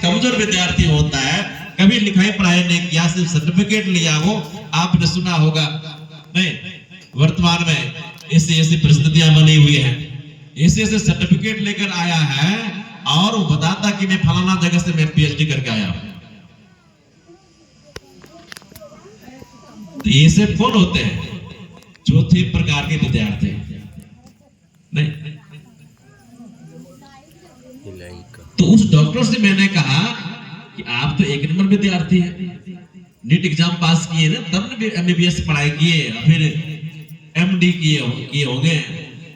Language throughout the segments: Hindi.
कमजोर विद्यार्थी होता है, कभी लिखाई पढ़ाई नहीं किया, सिर्फ सर्टिफिकेट लिया, वो आपने सुना होगा नहीं। वर्तमान में ऐसी ऐसी परिस्थितियां बनी हुई है, ऐसे ऐसे सर्टिफिकेट लेकर आया है और वो बताता कि मैं फलाना जगह से मैं पीएचडी करके आया हूं। तो ये सब कौन होते हैं? चौथे प्रकार के विद्यार्थी नहीं। तो उस डॉक्टर से मैंने कहा कि आप तो एक नंबर विद्यार्थी हैं, नीट एग्जाम पास किए ना, तब ने एमबीबीएस पढ़ाई किए, फिर एमडी किए होंगे,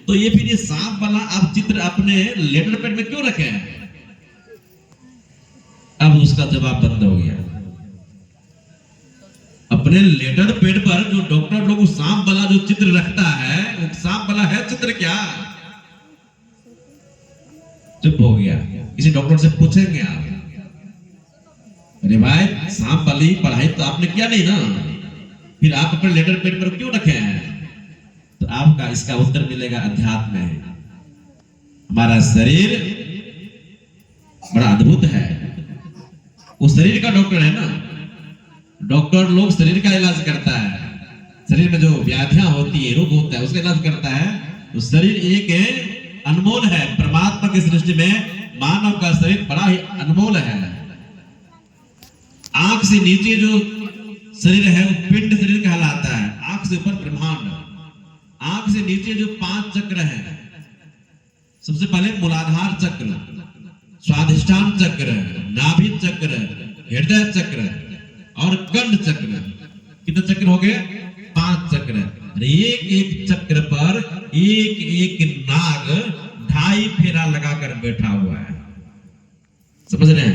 तो ये फिर ये सांप वाला आप चित्र अपने लेटर पैड में क्यों रखे हैं? अब उसका जवाब बंद हो गया। अपने लेटर पैड पर जो डॉक्टर लोग सांप वाला जो चित्र रखता है, वो सांप वाला है चित्र क्या? चुप हो गया। किसी डॉक्टर से पूछेंगे आप, अरे भाई सांप वाली पढ़ाई तो आपने किया नहीं ना, फिर आप अपने लेटर पैड पर क्यों रखे हैं? तो आपका इसका उत्तर मिलेगा अध्यात्म में। हमारा शरीर बड़ा अद्भुत है, वो शरीर का डॉक्टर है ना। डॉक्टर लोग शरीर का इलाज करता है, शरीर में जो व्याधियां होती है, रोग होता है, उसका इलाज करता है। तो शरीर एक अनमोल है, परमात्मा की सृष्टि में मानव का शरीर बड़ा ही अनमोल है। आंख से नीचे जो शरीर है वो पिंड शरीर कहलाता है, आंख से ऊपर ब्रह्मांड। आंख से नीचे जो 5 चक्र हैं, सबसे पहले मूलाधार चक्र, स्वाधिष्ठान चक्र, नाभि चक्र, हृदय चक्र और कंठ चक्र। कितने चक्र हो गए? 5 चक्र। एक एक चक्र पर एक एक नाग 2.5 फेरा लगाकर बैठा हुआ है, समझ रहे हैं?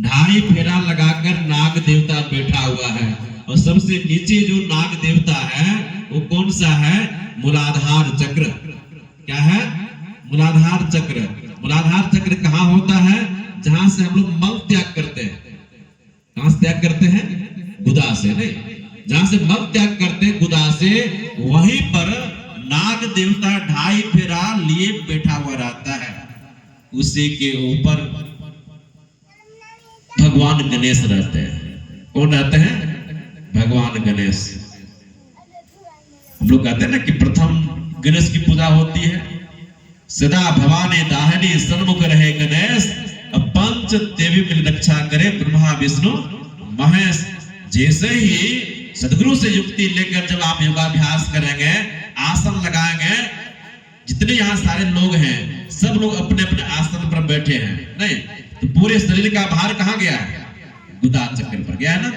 2.5 फेरा लगाकर नाग देवता बैठा हुआ है। और सबसे नीचे जो नाग देवता है वो कौन सा है? मूलाधार चक्र। क्या है? मूलाधार चक्र। मूलाधार चक्र कहाँ होता है? जहां से हम लोग मल त्याग करते हैं। कहां से त्याग करते हैं? गुदा से नहीं, जहां से मल त्याग करते हैं गुदा से, वहीं पर नाग देवता 2.5 फेरा लिए बैठा हुआ रहता है। उसी के ऊपर भगवान गणेश रहते हैं। कौन रहते हैं? भगवान गणेश। हम लोग कहते हैं ना कि प्रथम गणेश की पूजा होती है, सदा भवानी दाहिनी सन्मुख रहे गणेश, पंच देवी मिल रक्षा करे ब्रह्मा विष्णु महेश। जैसे ही सदगुरु से युक्ति लेकर जब आप योगाभ्यास करेंगे, आसन लगाएंगे, जितने यहाँ सारे लोग हैं सब लोग अपने अपने आसन पर बैठे हैं नहीं, तो पूरे शरीर का भार कहाँ गया है? गुदा चक्र पर गया है ना।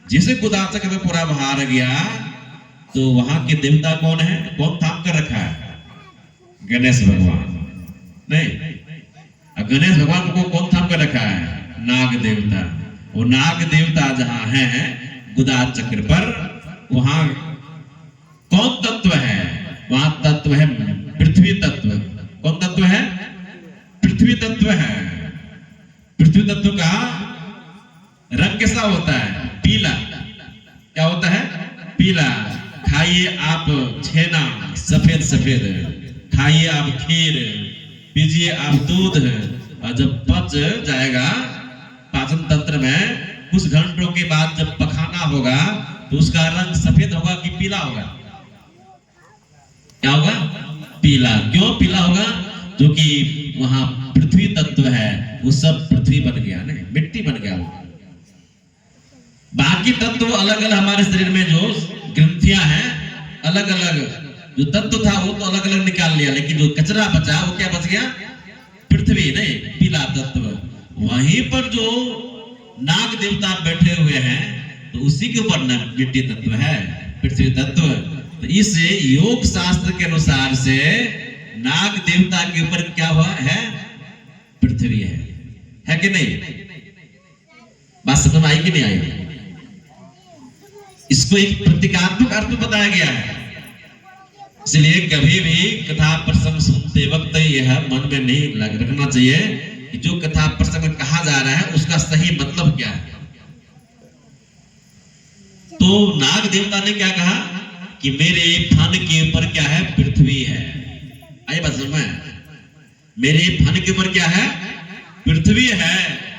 जैसे गुदा चक्र में पूरा भार गया, तो वहां के देवता कौन है? कौन थाम कर रखा है? गणेश भगवान नहीं। गणेश भगवान को कौन थाम कर रखा है? नाग देवता। वो नाग देवता जहां है गुदा चक्र पर, वहां कौन तत्व है? वहां तत्व है पृथ्वी तत्व। कौन तत्व है? पृथ्वी तत्व है। पृथ्वी तत्व का रंग कैसा होता है? पीला। क्या होता है? पीला। खाइए आप छेना, सफेद सफेद, खाइए आप खीर, पीजिए आप दूध, और जब पच जाएगा पाचन तंत्र में, कुछ घंटों के बाद जब पखाना होगा तो उसका रंग सफेद होगा कि पीला होगा? क्या होगा? पीला। क्यों पीला होगा? क्योंकि वहां पृथ्वी तत्व है, वो सब पृथ्वी बन गया, नहीं मिट्टी बन गया। वो बाकी तत्व अलग अलग हमारे शरीर में जो ग्रंथियां हैं, अलग अलग जो तत्व था वो तो अलग अलग निकाल लिया, लेकिन जो कचरा बचा वो क्या बच गया? पृथ्वी नहीं, पीला तत्व। वहीं पर जो नाग देवता बैठे हुए हैं, तो उसी के ऊपर मिट्टी तत्व है, पृथ्वी तत्व। तो इस योग शास्त्र के अनुसार से नाग देवता के ऊपर क्या हुआ है? पृथ्वी है कि नहीं? बात समझ आई कि नहीं आई? इसको एक प्रतीकात्मक अर्थ बताया गया है। इसलिए कभी भी कथा प्रसंग सुनते वक्त यह मन में नहीं रखना चाहिए कि जो कथा प्रसंग कहा जा रहा है उसका सही मतलब क्या है। तो नाग देवता ने क्या कहा कि मेरे फन के ऊपर क्या है? पृथ्वी है। आई बात समझ में? मेरे फन के ऊपर क्या है? पृथ्वी है